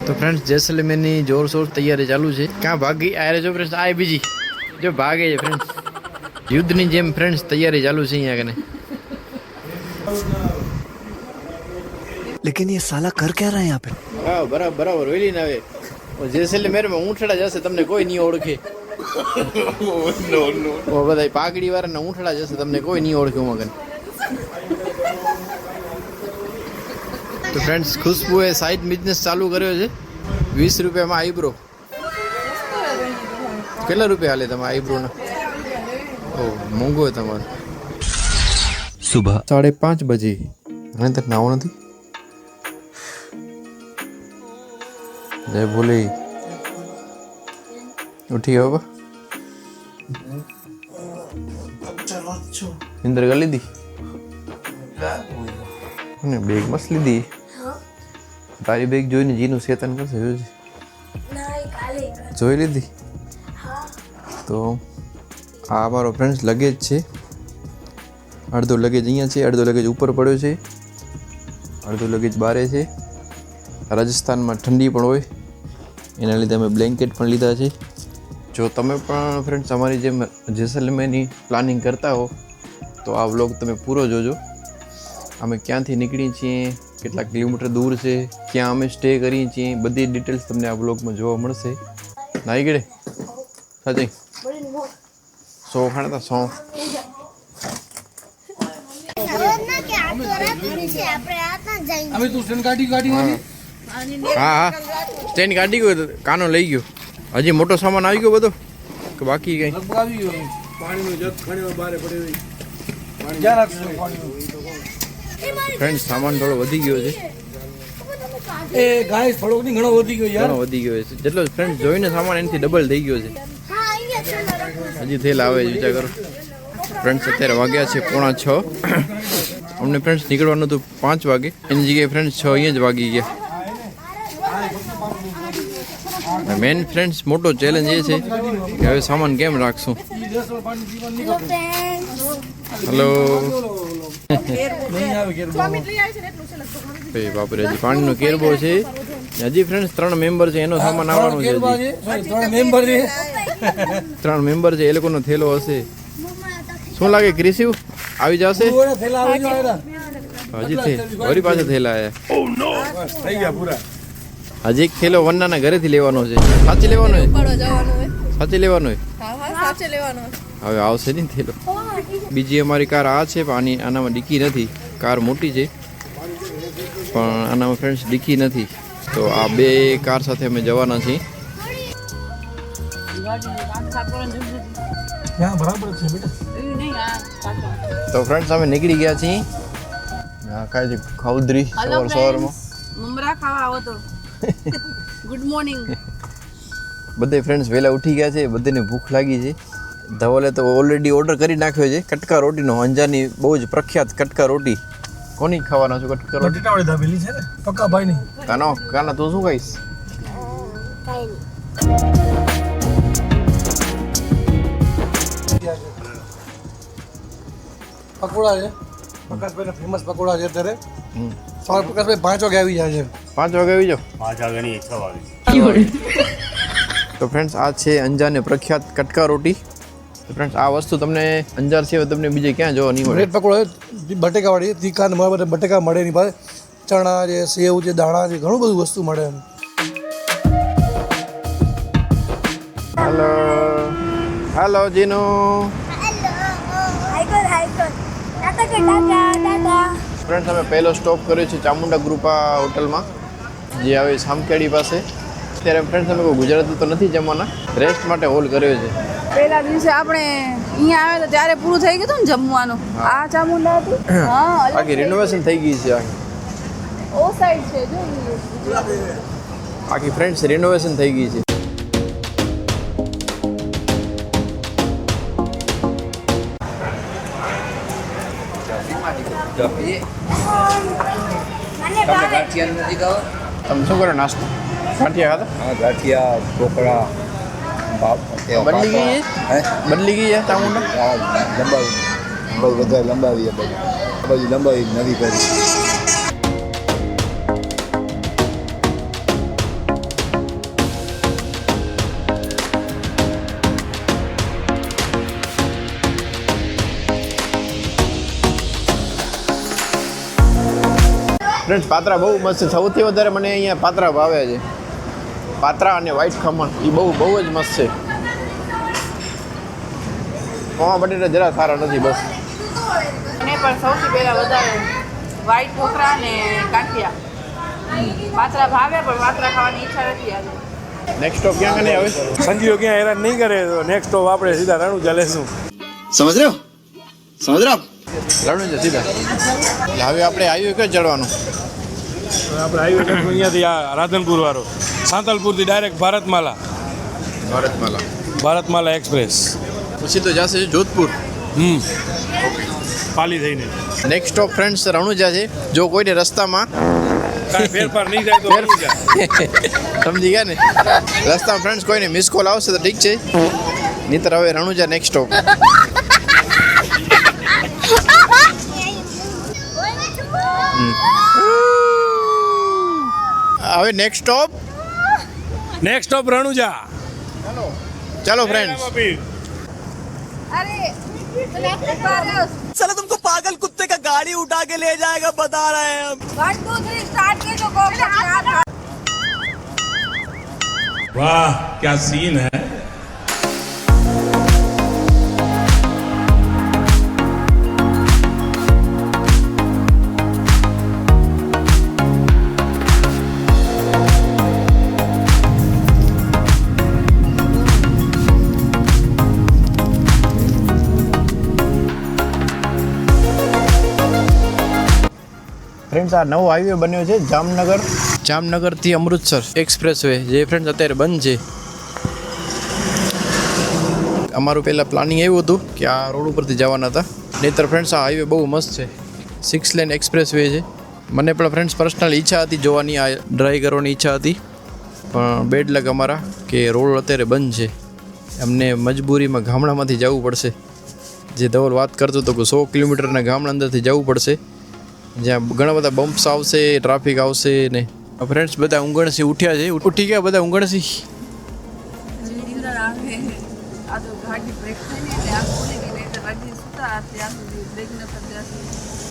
તો ફ્રેન્ડ્સ જેસલમેરની જોરશોર તૈયારી ચાલુ છે. ક્યાં ભાગી આ જો ફ્રેન્ડ્સ આ બીજી જો ભાગે છે ફ્રેન્ડ્સ. યુદ્ધની જેમ ફ્રેન્ડ્સ તૈયારી ચાલુ છે અહીંયા કને. लेकिन ये साला कर क्या रहा है यहाँ पे? હા બરાબર વેલી ના આવે. જેસલમેરમાં ઊંઠડા જશે તમને કોઈ નહીં ઓળખે. નો બધા પાઘડી વાળાના ઊંઠડા જશે તમને કોઈ નહીં ઓળખે મગન. તો ફ્રેન્ડ્સ ખુશ્બુએ સાઈડ બિઝનેસ ચાલુ કર્યો છે. 20 રૂપિયામાં આઈબ્રો. કેટલા રૂપિયા હાલે તમારા આઈબ્રોના? ઓ મોંઘો હોય તમારે. सुबह 5:30 બજે અને તક નાવો નથી. જય ભોલે ઉઠી ગયો બા. ઇન્દર કરી લીધી ને બેગ મસ્ત લીધી. તારી બેગ જોઈને જીનું શેતન કરશે જોઈ લીધી. તો આ અમારો ફ્રેન્ડ્સ લગેજ છે. અડધો લગેજ અહીંયા છે, અડધો લગેજ ઉપર પડ્યો છે, અડધો લગેજ બારે છે. રાજસ્થાનમાં ઠંડી પણ હોય એના લીધે અમે બ્લેન્કેટ પણ લીધા છે. જો તમે પણ ફ્રેન્ડ્સ અમારી જેમ જેસલમેરની પ્લાનિંગ કરતા હો તો આ વ્લોગ તમે પૂરો જોજો. અમે ક્યાંથી નીકળીએ છીએ, કેટલા કિલોમીટર દૂર છે, ક્યાં અમે સ્ટે કરીએ છીએ, બધી ડિટેલ્સ તમને આ વ્લોગમાં જોવા મળશે. નાઈ ગયે સાચી 100 ખાણા હતા 100. હા સ્ટેન્ડ કાઢી ગયો તો કાનો લઈ ગયો. હજી મોટો સામાન આવી ગયો બધો કે બાકી કઈ? ફ્રેન્ડ સામાન થોડો વધી ગયો છે. એ ગાઈસ થોડો નહીં ઘણો વધી ગયો યાર. ઘણો વધી ગયો છે. જેટલો ફ્રેન્ડ જોઈને સામાન એનાથી ડબલ થઈ ગયો છે. હજી થેલા આવે છે વિચાર કરો. ફ્રેન્ડ્સ અત્યારે વાગ્યા છે 5:45. અમને ફ્રેન્ડ્સ નીકળવાનું હતું 5 વાગે, એની જગ્યાએ ફ્રેન્ડ્સ 6 અહીંયા જ વાગી ગયા. મેન ફ્રેન્ડ્સ મોટો ચેલેન્જ એ છે કે હવે સામાન કેમ રાખશું. હેલો બાપરે હજી પાણીનો કેરબો છે. હજી ફ્રેન્ડ્સ 3 મેમ્બર છે એનો સામાન આવવાનો છે. 3 મેમ્બર છે એ લોકોનો થેલો હશે. શું લાગે ક્રિસિવ આવી જશે? હજી વળી પાછા થેલા આયા. હજી એક થેલો વન્નાના ઘરેથી લેવાનો છે. સાચી લેવાનો હોય? સાચી લેવાનો હોય? હવે આવશે નહીં થેલો. બીજી અમારી કાર આ છે પણ આનામાં ડિક્કી નથી. કાર મોટી છે પણ આનામાં ફ્રેન્ડ્સ ડિક્કી નથી. તો આ 2 કાર સાથે અમે જવાના છીએ. તો ફ્રેન્ડ્સ અમે નીકળી ગયા છીએ. હા કાંઈ ખાઉદરી સવારમાં મમરા ખાવા આવો તો. Good morning. બધે ફ્રેન્ડ્સ વહેલા ઉઠી ગયા છે. બધાને ભૂખ લાગી છે. ધવલે તો ઓલરેડી ઓર્ડર કરી નાખ્યો છે કટકા રોટીનો. અંજારની બહુ જ પ્રખ્યાત કટકા રોટી. કોની ખાવાના છો કટકા રોટી? બટેટાવાળી દાબેલી છે ને પક્કા ભાઈ ની. કાના તું શું ખાઈશ? પકોડા છે પ્રકાશભાઈના ફેમસ પકોડા છે. અત્યારે સવારે પ્રકાશભાઈ 5 વાગે આવી જાય છે. 5 વાગે આવી જાઓ. 5 વાગે નહીં 6 વાગે. તો ફ્રેન્ડ્સ આ છે અંજારને પ્રખ્યાત કટકા રોટી. તો ફ્રેન્ડ્સ આ વસ્તુ તમને અંજાર સિવાય તમને બીજે ક્યાં જોવા નહીં મળે. બ્રેડ પકોડા બટેકાવાળી તીખા ને મારા બટેકા મળે એની પાસે. ચણા છે, સેવ છે, દાણા છે, ઘણું બધું વસ્તુ મળે એમ. Hello hello Jinu. ફ્રેન્ડ્સ અમે પહેલો સ્ટોપ કર્યો છે ચામુંડા ગ્રુપા હોટલમાં જે આવે સામખેડી પાસે. અત્યારે ફ્રેન્ડ્સ અમે કોઈ ગુજરાતી તો નથી જમવાના, રેસ્ટ માટે હોલ કર્યો છે. પહેલા દિવસે આપણે અહીંયા આવ્યા તો ત્યારે પૂરું થઈ ગયું હતું ને જમવાનું. આ ચામુંડા હતું. હા આખી રિનોવેશન થઈ ગઈ છે. આખી ઓ સાઈડ છે જો આખી ફ્રેન્ડ્સ રિનોવેશન થઈ ગઈ છે. તમે શું કરો નાસ્તો? ગાંઠિયા ખાતા? હા ગાંઠિયા ઢોકળા બદલી ગઈ છે? બદલી ગઈ છે ચામુંડા? લંબાવી બધા લંબાવી બાજુ લંબાવી નવી કરી. ફ્રેન્ડ્સ પાત્રા બહુ મસ્ત છે. સૌથી વધારે મને અહીંયા પાત્રા ભાવે છે. પાત્રા અને વ્હાઈટ ખમણ એ બહુ જ મસ્ત છે. પૌવા બટેટા જરા સારા નથી બસ. એને પણ સૌથી પહેલા વધારે વ્હાઈટ ઢોકળા ને ગાંઠિયા. પાત્રા ભાવે પણ પાત્રા ખાવાની ઈચ્છા નથી આજે. નેક્સ્ટ સ્ટોપ ક્યાં કને હવે? સંજીવ ક્યાં હેરાન નહીં કરે તો નેક્સ્ટ સ્ટોપ આપણે સીધા રણુજા લેશું. समझ रहे हो રણુજા સીધા. એટલે હવે આપણે હાઈવે કઈ ચડવાનું? આપણે હાઈવે અહીંયાથી આ રાધનપુર વાળો સાંતલપુરથી ડાયરેક્ટ ભારતમાલા એક્સપ્રેસ પછી તો જશે જોધપુર. પાલી થઈને નેક્સ્ટ સ્ટોપ ફ્રેન્ડ્સ રણુજા છે. જો કોઈને રસ્તામાં કાંઈ ફેરફાર નહીં થાય તો રણુજા. સમજી ગયા ને? રસ્તામાં ફ્રેન્ડ્સ કોઈને મિસ કોલ આવશે તો ઠીક છે, નહીંતર હવે રણુજા નેક્સ્ટ સ્ટોપ. હવે નેક્સ્ટ સ્ટોપ રણુજા. ચાલો ફ્રેન્ડ્સ. અરે साला तुमको पागल कुत्ते का गाड़ी उठा के ले जाएगा बता रहे हैं हम. 1 2 3 स्टार्ट कर दो को. वाह क्या सीन है. ફ્રેન્ડ્સ આ નવો હાઈવે બન્યો છે જામનગરથી અમૃતસર એક્સપ્રેસ વે, જે ફ્રેન્ડ્સ અત્યારે બંધ છે. અમારું પહેલાં પ્લાનિંગ એવું હતું કે આ રોડ ઉપરથી જવાના હતા, નહીંતર ફ્રેન્ડ્સ આ હાઈવે બહુ મસ્ત છે. 6 લેન એક્સપ્રેસ વે છે. મને પણ ફ્રેન્ડ્સ પર્સનલ ઈચ્છા હતી જોવાની, આ ડ્રાઈવ કરવાની ઈચ્છા હતી, પણ બેડ લક અમારા કે રોડ અત્યારે બંધ છે. અમને મજબૂરીમાં ગામડામાંથી જવું પડશે. જે ધવલ વાત કરતો હતો કે 100 કિલોમીટરના ગામડા અંદરથી જવું પડશે, જ્યાં ઘણા બધા બમ્પ્સ આવશે, ટ્રાફિક આવશે ને. ફ્રેન્ડ્સ બધા ઊંઘણસી ઉઠ્યા છે. ઉઠી ગયા બધા ઊંઘણસી. આ તો ગાડી બ્રેક થઈ ને એટલે આ ખુલી ગઈ નહીં તો હજી સુતા ત્યાં સુધી બ્રેક ન થતી.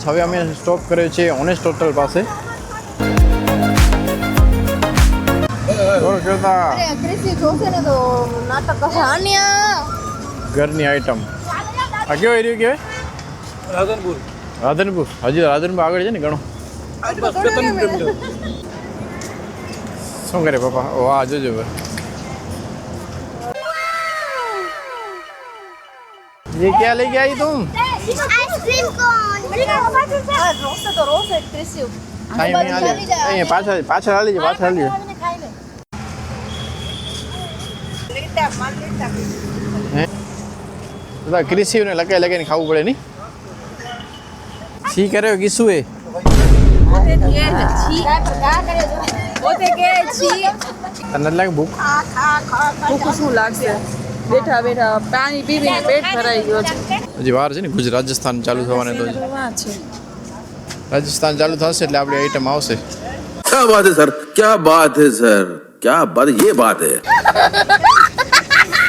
હવે અમે સ્ટોપ કર્યો છે ઓનેસ્ટ હોટલ પાસે. ક્રિસી જોશે ને તો નાટક હશે. આન્યા ઘરની આઈટમ આ કેવો એરિયો કહેવાય? રાધનપુર. હજી રાધનપુર આગળ છે ને ઘણો. શું કરે પપ્પા? વાહ જોજો ભાઈ. ये क्या लेके आई तुम? आइसक्रीम कोन રોશે તો રોશે ક્રિસી. સાઈ મેં આલે અહીંયા પાછળ આલી છે, પાછળ આલી છે. લેટા માલ લેટા. હે બધા ક્રિસીને લગાઈને ખાવું પડે નહીં? છી કર્યો કિસુ એ પોતે કે છી પોતે કે છી. તને લાગે ભૂખ? ભૂખ શું લાગશે? બેઠા બેઠા પાણી પીવીને પેટ ભરાઈ ગયો છે. હજી વાર છે ને. રાજસ્થાન ચાલુ થવાને તો વાત છે. રાજસ્થાન ચાલુ થશે એટલે આપણી આઈટમ આવશે. क्या बात है सर, क्या बात है सर, क्या बात, ये बात है.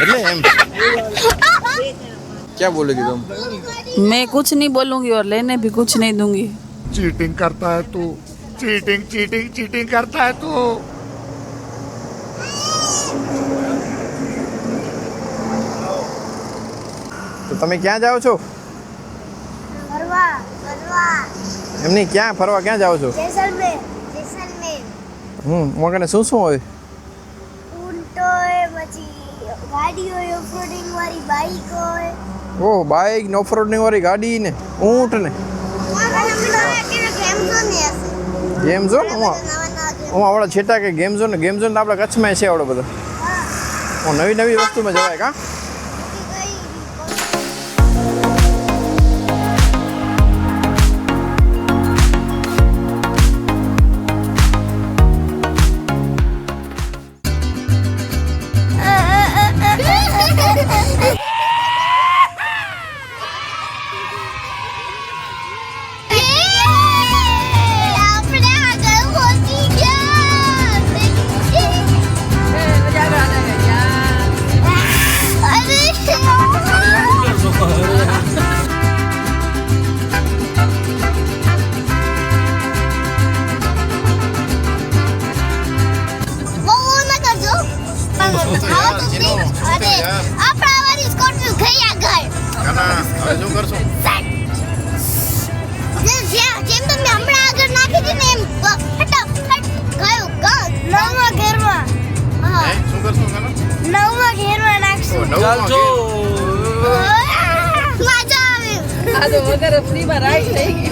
એટલે એમ क्या बोलोगी तुम? मैं कुछ नहीं बोलूंगी और लेने भी कुछ नहीं दूंगी. चीटिंग करता है तू, चीटिंग चीटिंग चीटिंग करता है तू. તો તમે ક્યાં જાઓ છો? फरवा फरवा એમ નહીં, ક્યાં ફરવા ક્યાં જાઓ છો? जैसलमेर મોકાને શું હોય? ઊંટો હોય, પછી ગાડી હોય, ઓફરોડિંગ વાળી બાઈક હોય. ઓહ, બાઇક ને ઓફરોડની વાળી ગાડી ને ઊંટ ને ગેમ ઝોન. હું આવડા છેટા કે ગેમ ઝોન તો આપણા કચ્છમાં છે આવડો બધો. નવી નવી વસ્તુમાં જવાય કાં? કરશું. જેમ તમે હમણાં આગળ નાખી હતી ને એમ ફટાફટ ગયો નવમા ઘેરમાં. હા શું કરશું કાનો? નવમા ઘેરમાં નાખશું. મજા આવે. આ તો વગર ફ્રીમાં રાઈડ થઈ ગઈ.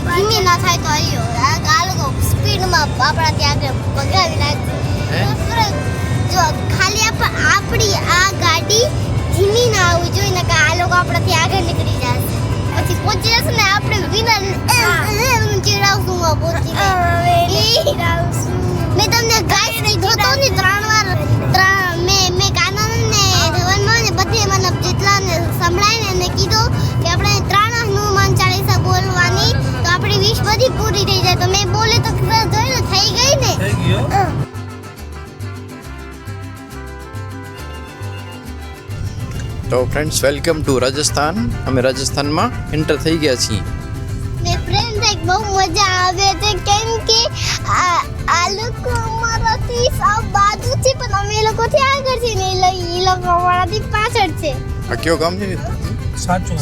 ધીમી ના થાય તો આયો આ લોકો સ્પીડમાં આપણા ત્યાં આગળ ભગાવી નાખે. જો ખાલી આપણી આ ગાડી ધીમી ના આવવી જોઈએ ને કે આ લોકો આપણાથી આગળ નીકળી જશે પછી પહોંચી જશે ને આપણે વિનર ચીડાવશું પહોંચી મેં તમને ગાઈસ કીધું તો ને 3 વાર મેં કાનન ને ધવનમાં ને બધે મને જેટલાને સંભળાઈને એને કીધું કે આપણે 3 હનુમાન ચાલીસા બોલવાની તો આપણી વિશ બધી પૂરી થઈ જાય તો મેં બોલે તો જોઈને થઈ ગઈ ને. તો ફ્રેન્ડ્સ વેલકમ ટુ રાજસ્થાન. અમે રાજસ્થાનમાં એન્ટર થઈ ગયા છીએ. ને ફ્રેન્ડ એક બહુ મજા આવે છે કેમ કે આ લોકો અમારાથી સાવ બાજુ છે પણ અમે એ લોકોથી આગળ છે ને એ લોકો અમારાથી પાછળ છે. આ કયો ગામ છે?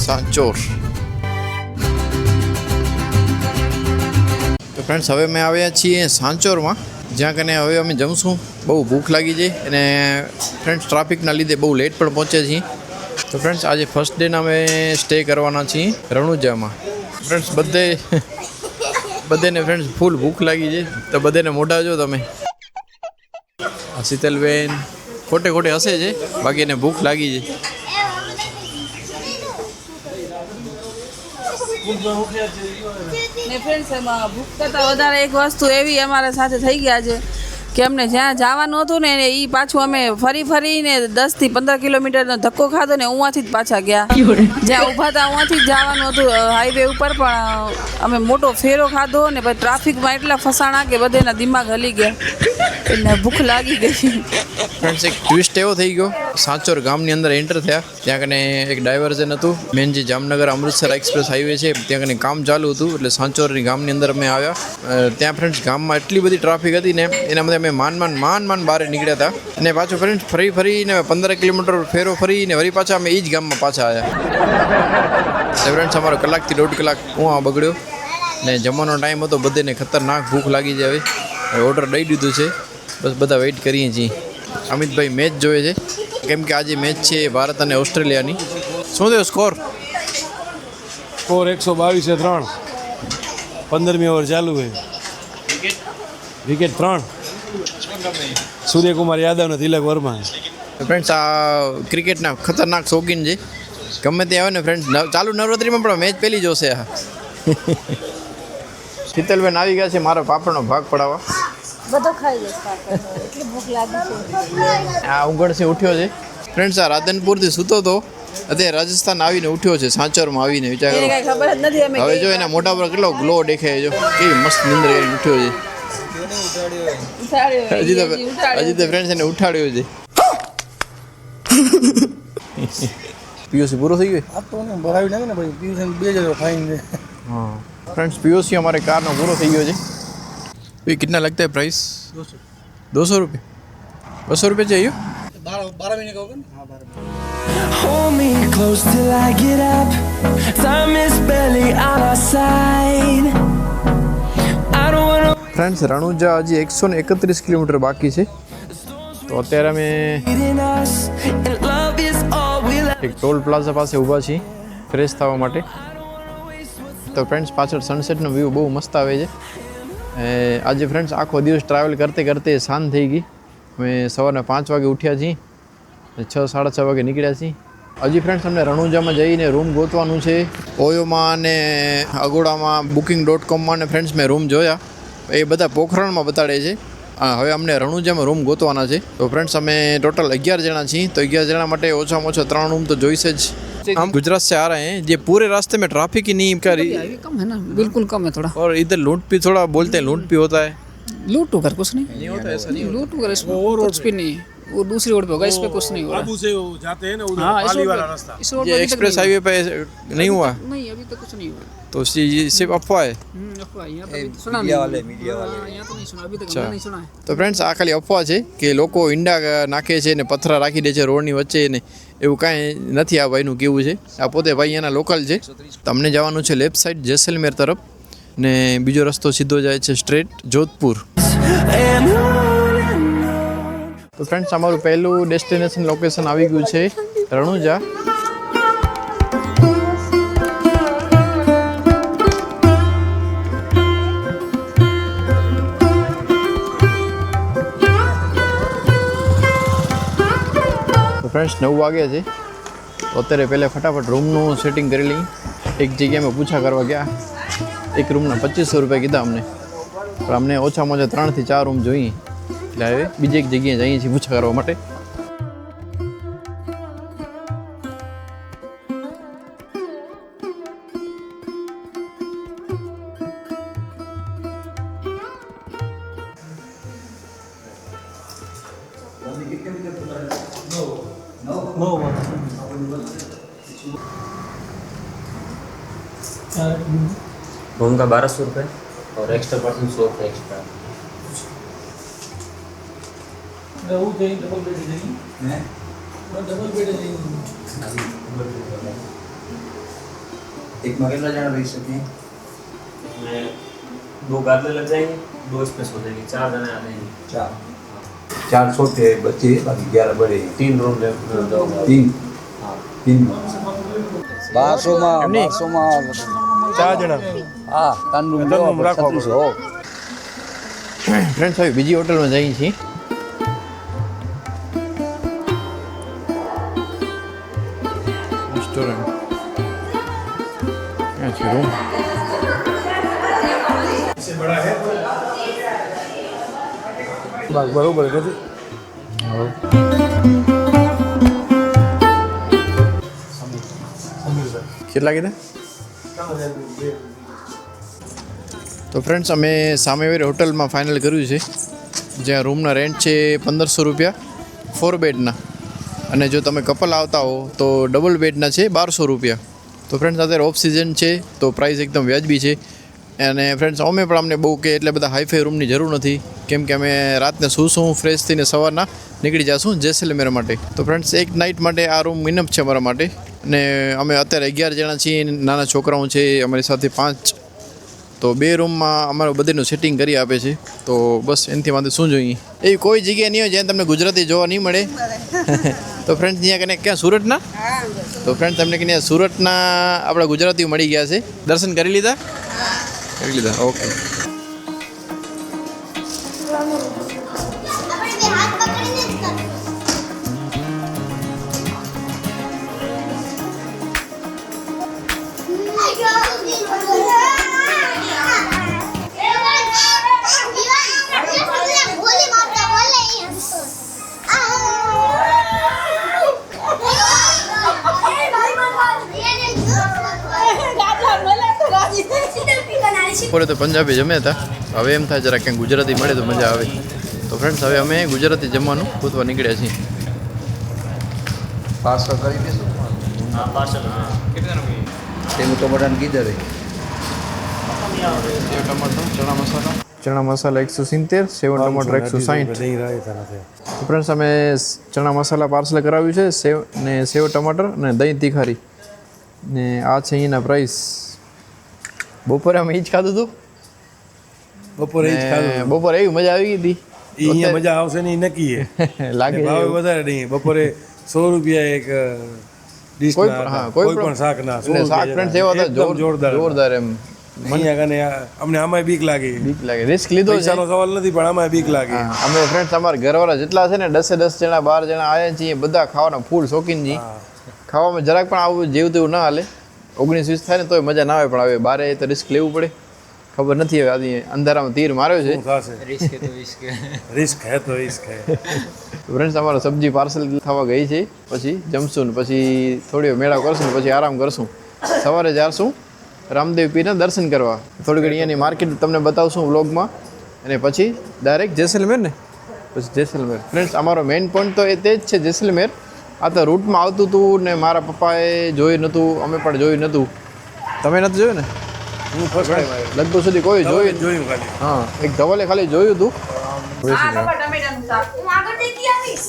સાંચોર. તો ફ્રેન્ડ્સ હવે અમે આવ્યા છીએ સાંચોરમાં, જ્યાં કને હવે અમે જમશું. બહુ ભૂખ લાગી છે અને ફ્રેન્ડ્સ ટ્રાફિકના લીધે બહુ લેટ પણ પહોંચ્યા છીએ. તો ફ્રેન્ડ્સ આજે ફર્સ્ટ ડેના અમે સ્ટે કરવાના છીએ રણુજામાં. ફ્રેન્ડ્સ બધાને ફ્રેન્ડ્સ ફૂલ ભૂખ લાગી છે તો બધાને મોઢા જો તમે. આ શીતલબેન ખોટે હસે છે, બાકી એને ભૂખ લાગી છે. ને ફ્રેન્ડ્સ એમાં ભૂખ કરતાં વધારે એક વસ્તુ એવી અમારા સાથે થઈ ગયા છે કે અમને જ્યાં જવાનું હતું ને એ પાછું અમે ફરીને 10 થી 15 કિલોમીટરનો ધક્કો ખાધો ને ઉવાથી જ પાછા ગયા. જ્યાં ઊભા હતા ઉવાથી જ જવાનું હતું હાઈવે ઉપર, પણ અમે મોટો ફેરો ખાધો ને પછી ટ્રાફિકમાં એટલા ફસાણા કે બધાના દિમાગ હલી ગયા એટલે ભૂખ લાગી ગઈ. ફ્રેન્ડ્સ એક ટ્વિસ્ટ એવો થઈ ગયો, સાંચોર ગામની અંદર એન્ટર થયા ત્યાં કને એક ડાયવર્ઝન હતું. મેન જે જામનગર અમૃતસર એક્સપ્રેસ હાઈવે છે ત્યાં કને કામ ચાલુ હતું એટલે સાંચોરની ગામની અંદર અમે આવ્યા. ત્યાં ફ્રેન્ડ્સ ગામમાં એટલી બધી ટ્રાફિક હતી ને એના માટે અમે માંડ બહાર નીકળ્યા હતા. અને પાછું ફ્રેન્ડ્સ ફરીને 15 કિલોમીટર ફેરો ફરીને વળી પાછા અમે એ જ ગામમાં પાછા આવ્યા. ફ્રેન્ડ્સ અમારો 1 થી 1.5 કલાક ઉવા બગડ્યો ને જમવાનો ટાઈમ હતો. બધાને ખતરનાક ભૂખ લાગી જાય. હવે ઓર્ડર દઈ દીધું છે, બસ બધા વેઇટ કરીએ છીએ. અમિતભાઈ મેચ જોવે છે કેમ કે આજે મેચ છે ભારત અને ઓસ્ટ્રેલિયાની. શું થયો સ્કોર? સ્કોર 122-3. 15મી ઓવર ચાલુ છે. વિકેટ 3 સૂર્યકુમાર યાદવ ને તિલક વર્મા. ફ્રેન્ડ્સ આ ક્રિકેટના ખતરનાક શોખીન છે. ગમે તે આવે ને ફ્રેન્ડ્સ ચાલુ નવરાત્રિમાં પણ મેચ પેલી જોશે. આ શીતલબેન આવી ગયા છે મારો પાપડનો ભાગ પડાવવા. બધો ખાઈ જશે એટલી ભૂખ લાગી છે. આ ઉંગણથી ઉઠ્યો છે ફ્રેન્ડ્સ. આ રાધનપુરથી સૂતો હતો, અત્યારે રાજસ્થાન આવીને ઉઠ્યો છે સાંચોરમાં આવીને. વિચાર કરો, ખબર જ નથી અમે હવે જો એના મોઢા પર કેટલો ગ્લો દેખાય. જો કેવી મસ્ત નિંદ્ર કરીને ઉઠ્યો છે. હજી તો ફ્રેન્ડ્સ એને ઉઠાડ્યો છે. પીયુસી પૂરો થઈ ગયો. ભરાવી નાખે ને ભાઈ પીયુસી 2000 ફાઇન છે. हाँ फ्रेंड्स पीओसी हमारे कार नो पूरा થઈ ગયો છે. ये कितना लगता है प्राइस? 200 रुपये. 200 रुपये चाहिए. 12 महीने का होगा ना. हाँ 12. Hold me close till I get up. Time is barely on our side. I don't wanna friends Ranuja હજી 131 કિલોમીટર બાકી છે. તો અત્યારે અમે in us and love is all we'll એક ટોલ પ્લાઝા પાસે ઊભા છીએ ફ્રેશ થવા માટે. તો ફ્રેન્ડ્સ પાછળ સનસેટનો વ્યૂ બહુ મસ્ત આવે છે. આજે ફ્રેન્ડ્સ આખો દિવસ ટ્રાવેલ કરતે સાંજ થઈ ગઈ. અમે સવારના 5 વાગે ઉઠ્યા છીએ, 6-6:30 વાગે નીકળ્યા છીએ. હજી ફ્રેન્ડ્સ અમને રણુજામાં જઈને રૂમ ગોતવાનું છે. ઓયોમાં અને અગોડામાં booking.com અને ફ્રેન્ડ્સ મેં રૂમ જોયા, એ બધા પોખરણમાં બતાડે છે. હવે અમને રણુજામાં રૂમ ગોતવાના છે. તો ફ્રેન્ડ્સ અમે ટોટલ 11 જણા છીએ. તો 11 જણા માટે ઓછામાં ઓછા 3 रूम तो જોઈશે જ. हम गुजरात से आ रहे हैं, ये पूरे रास्ते में ट्रैफिक ही नहीं कर रही. कम है ना, बिल्कुल कम है थोड़ा. और इधर लूट भी थोड़ा बोलते हैं, लूट भी होता है. लूट कर कुछ नहीं होता ऐसा नहीं. लूट कर इसमें कुछ भी नहीं है. वो दूसरी रोड पे होगा, इस पे कुछ नहीं होगा. आबू से वो जाते हैं ना उधर हाँ, पाली वाला रास्ता. इस रोड ये पे एक्सप्रेस हाईवे पे नहीं हुआ नहीं, अभी तक कुछ नहीं हुआ. तो ये सिर्फ अफवाह है. अफवाह अफवाह है, यहाँ तो अभी तो सुना नहीं। हाँ, यहाँ तो नहीं सुना, अभी तक हमने नहीं सुना है। તો ફ્રેન્ડ્સ આ ખાલી અફવા છે કે લોકો ઈંડા નાખે છે ને પથરા રાખી દે છે રોડની વચ્ચે ને એવું કાંઈ નથી આ ભાઈનું કેવું છે. આ પોતે ભાઈ એના લોકલ છે. તમને જવાનું છે લેફ્ટ સાઈડ જેસલમેર તરફ ને બીજો રસ્તો સીધો જાય છે સ્ટ્રેટ જોધપુર. તો ફ્રેન્ડ્સ અમારું પહેલું ડેસ્ટિનેશન લોકેશન આવી ગયું છે રણુજા. ફ્રેન્ડ્સ 9 વાગ્યા છે તો અત્યારે પહેલાં ફટાફટ રૂમનું સેટિંગ કરી લઈ. એક જગ્યાએ અમે પૂછા કરવા ગયા, એક રૂમના 2500 રૂપિયા કીધા અમને, પણ અમને ઓછામાં ઓછા 3 થી 4 રૂમ જોઈએ એટલે હવે બીજી એક જગ્યાએ જઈએ છીએ પૂછા કરવા માટે. रूम का 1200 रुपये और एक्स्ट्रा पर्सन 100 रुपये एक्स्ट्रा. एक में कितना जाना रह सकते हैं? इसमें 2 गादले लग जाएंगे, 2 स्पेस हो जाएंगे, 4 जने आ जाएंगे. 4 छोटे बच्चे बाकी 11 बड़े. 3 रूम ले 3 1200 માં 4 જણા. હા 3 રૂમ રાખો. ફ્રેન્ડ્સ હવે બીજી હોટલમાં જઈએ છીએ. રેસ્ટોરન્ટ ક્યાં છે રૂમ? બરોબર નથી. કેટલા કીધા? તો ફ્રેન્ડ્સ અમે સામેવાળી હોટલમાં ફાઇનલ કર્યું છે, જ્યાં રૂમના રેન્ટ છે 1500 રૂપિયા 4 બેડના, અને જો તમે કપલ આવતા હો તો ડબલ બેડના છે 1200 રૂપિયા. તો ફ્રેન્ડ્સ અત્યારે ઓફ સિઝન છે તો પ્રાઇસ એકદમ વ્યાજબી છે. અને ફ્રેન્ડ્સ અમે પણ અમને બહુ કે એટલે બધા હાઈફાઈ રૂમની જરૂર નથી, કેમ કે અમે રાતને સૂશું ફ્રેશ થઈને સવારના નીકળી જઈશું જેસલમેર માટે. તો ફ્રેન્ડ્સ એક નાઇટ માટે આ રૂમ ઇનફ છે અમારા માટે. અને અમે અત્યારે 11 જણા છીએ, નાના છોકરાઓ છે અમારી સાથે 5, તો 2 રૂમમાં અમારું બધીનું સેટિંગ કરી આપે છે. તો બસ એનાથી વાંધો શું જોઈએ. એવી કોઈ જગ્યા નહીં હોય જ્યાં તમને ગુજરાતી જોવા નહીં મળે. તો ફ્રેન્ડ્સ અહીંયા કને ક્યાં સુરતના? તો ફ્રેન્ડ્સ તમને કે સુરતના આપણા ગુજરાતીઓ મળી ગયા છે. દર્શન કરી લીધા? કરી લીધા, ઓકે. બપોરે તો પંજાબી જમ્યા હતા, હવે એમ થાય જરા ક્યાંક ગુજરાતી મળે તો મજા આવે. તો ફ્રેન્ડ્સ હવે અમે ગુજરાતી જમવાનું ગોતવા નીકળ્યા છીએ. पार्सल કરી દેશું. हाँ पार्सल. हाँ कितने रुपये? તેનું ટમાટર કીધા રે. સેવ ટમાટર ચણા મસાલા 170, સેવ ટમાટર 160. તો ફ્રેન્ડ્સ અમે ચણા મસાલા પાર્સલ કરાવ્યું છે, સેવ ટમાટર અને દહીં તીખારી, ને આ છે અહીંના પ્રાઇસ. બપોરે અમે એ જ ખાધું હતું. બપોરે એવી મજા આવી ગઈ હતી. અહીંયા મજા આવશે નહીં નક્કી લાગે ભાવ વધારે નહીં. બપોરે 100 રૂપિયા એક ડીશ કોઈ પણ શાકના. શાક ફ્રેન્ડ્સ એવા હતા જોરદાર એમ. અહીંયા કને અમને આમાં બીક લાગે. રિસ્ક લીધો છે, પૈસાનો સવાલ નથી પણ આમાં બીક લાગે. અમે ફ્રેન્ડ્સ અમારા ઘરવાળા જેટલા છે ને 10 જણા 12 જણા આવ્યા છીએ, બધા ખાવાના ફૂલ શોખીન છીએ. ખાવામાં જરાક પણ આવું જેવું તેવું ના હાલે. 19-20 થાય ને તોય મજા ના આવે, પણ હવે બારે તો રિસ્ક લેવું પડે. ખબર નથી હવે આજે અંધારામાં તીર માર્યો છે. રિસ્ક હે તો રિસ્ક હે. ફ્રેન્ડ્સ અમારો સબ્જી પાર્સલ થવા ગઈ છે, પછી જમશું ને પછી થોડી મેળા કરશું ને પછી આરામ કરશું. સવારે જઈશું રામદેવ પીરના દર્શન કરવા. થોડી ઘણી અહીંયાની માર્કેટ તમને બતાવશું વ્લોગમાં, અને પછી ડાયરેક્ટ જેસલમેર ને પછી જેસલમેર. ફ્રેન્ડ્સ અમારો મેઇન પોઈન્ટ તો તે જ છે જેસલમેર. આ તો રૂટમાં આવતું હતું ને મારા પપ્પાએ જોયું નહોતું, અમે પણ જોયું નહોતું. તમે નથી જોયું ને? હું ફર્સ્ટ ટાઈમ આવ્યો. લગભગ સુધી કોઈ જોયું જોયું ખાલી. હા એક ધવલે ખાલી જોયું હતું. આ બાબા ટમેટાનું શાક હું આગળ દેખી આવીશ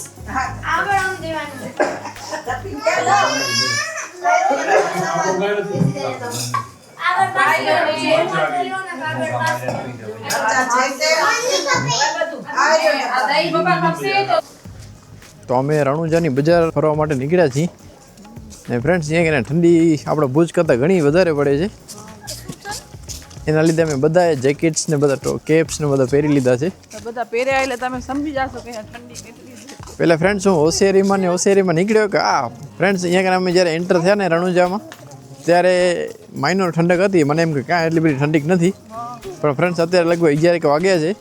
આગળ આમ દેવાનું તો અમે રણુજાની બજાર ફરવા માટે નીકળ્યા છીએ ને ફ્રેન્ડ્સ અહીંયા કે ઠંડી આપણા ભુજ કરતાં ઘણી વધારે પડે છે. એના લીધે અમે બધાએ જેકેટ્સ ને બધા કેપ્સ ને બધા પહેરી લીધા છે. બધા પહેર્યા એટલે તમે સમજી જાશો કે ઠંડી કેટલી છે. પહેલાં ફ્રેન્ડ્સ હું હોશિયારીમાં નીકળ્યો કે ફ્રેન્ડ્સ અહીંયા અમે જ્યારે એન્ટર થયા ને રણુજામાં ત્યારે માઇનોર ઠંડક હતી. મને એમ કે કાંઈ એટલી બધી ઠંડીક નથી, પણ ફ્રેન્ડ્સ અત્યારે લગભગ 11 વાગ્યા છે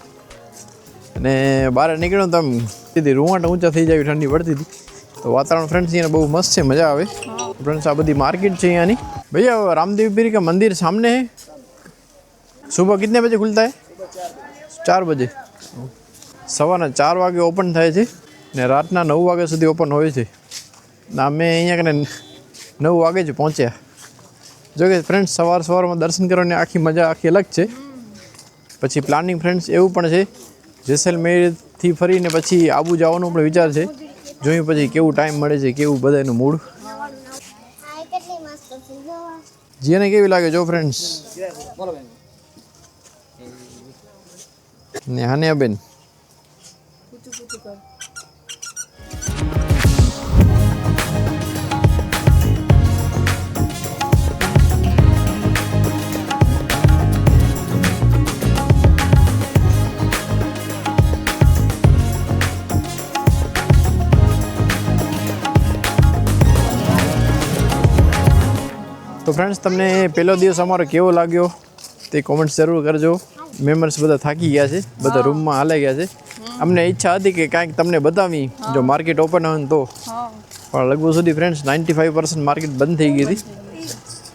અને બહાર નીકળ્યો તો આમ સીધી રૂવાટા ઊંચા થઈ જાય ઠંડી પડતી હતી. તો વાતાવરણ ફ્રેન્ડ્સ અહીંયા બહુ મસ્ત છે, મજા આવે. ફ્રેન્ડ્સ આ બધી માર્કેટ છે અહીંયાની. भैया रामदेव पीर का मंदिर सामने है. सुबह कितने बजे खुलता है? 4 बजे. સવારના 4 વાગે ઓપન થાય છે ને રાતના 9 વાગ્યા સુધી ઓપન હોય છે. અમે અહીંયા કને 9 વાગે જ પહોંચ્યા. જો કે ફ્રેન્ડ્સ સવારમાં દર્શન કરવાની આખી મજા આખી અલગ છે. પછી પ્લાનિંગ ફ્રેન્ડ્સ એવું પણ છે જેસલમેરથી ફરીને પછી આબુ જવાનો પણ વિચાર છે. જોયું પછી કેવું ટાઈમ મળે છે, કેવું બધાનું મૂડ. જીને કેવી લાગે જો ફ્રેન્ડ્સ? ને હાનિયા બેન તો ફ્રેન્ડ્સ તમને પહેલો દિવસ અમારો કેવો લાગ્યો તે કોમેન્ટ જરૂર કરજો. મેમ્બર્સ બધા થાકી ગયા છે, બધા રૂમમાં હાલાઈ ગયા છે. અમને ઈચ્છા હતી કે કાંઈક તમને બતાવી જો માર્કેટ ઓપન હોય ને તો, પણ લગભગ સુધી ફ્રેન્ડ્સ 95% માર્કેટ બંધ થઈ ગઈ હતી.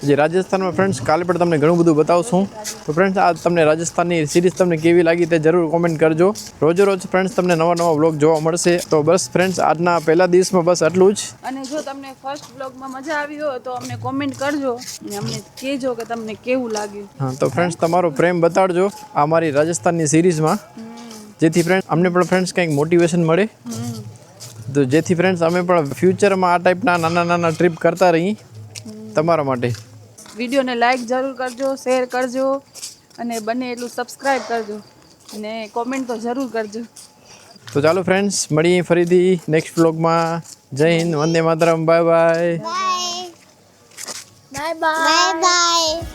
જે રાજસ્થાનમાં ફ્રેન્ડ્સ કાલે પણ તમને ઘણું બધું બતાવશું. તો ફ્રેન્ડ્સ આ તમને રાજસ્થાનની સિરીઝ તમને કેવી લાગી તે જરૂર કોમેન્ટ કરજો. રોજે રોજ ફ્રેન્ડ્સ તમને નવા વ્લોગ જોવા મળશે. તો બસ ફ્રેન્ડ્સ આજના પહેલા દિવસમાં બસ આટલું જ. અને જો તમને ફર્સ્ટ વ્લોગમાં મજા આવી હોય તો અમને કોમેન્ટ કરજો અને અમને કહેજો કે તમને કેવું લાગ્યું. હા તો ફ્રેન્ડ્સ તમારો પ્રેમ બતાડજો આ મારી રાજસ્થાનની સિરીઝમાં, જેથી ફ્રેન્ડ્સ અમને પણ ફ્રેન્ડ્સ કંઈક મોટિવેશન મળે. તો જેથી ફ્રેન્ડ્સ અમે પણ ફ્યુચરમાં આ ટાઈપના નાના ટ્રીપ કરતા રહીએ તમારા માટે. વિડીયોને લાઈક જરૂર કરજો, શેર કરજો અને બને એટલું સબસ્ક્રાઈબ કરજો અને કોમેન્ટ તો જરૂર કરજો. તો ચાલો ફ્રેન્ડ્સ મળીએ ફરીથી નેક્સ્ટ વ્લોગમાં. જય Hind, Vande Mataram, bye bye. Bye bye.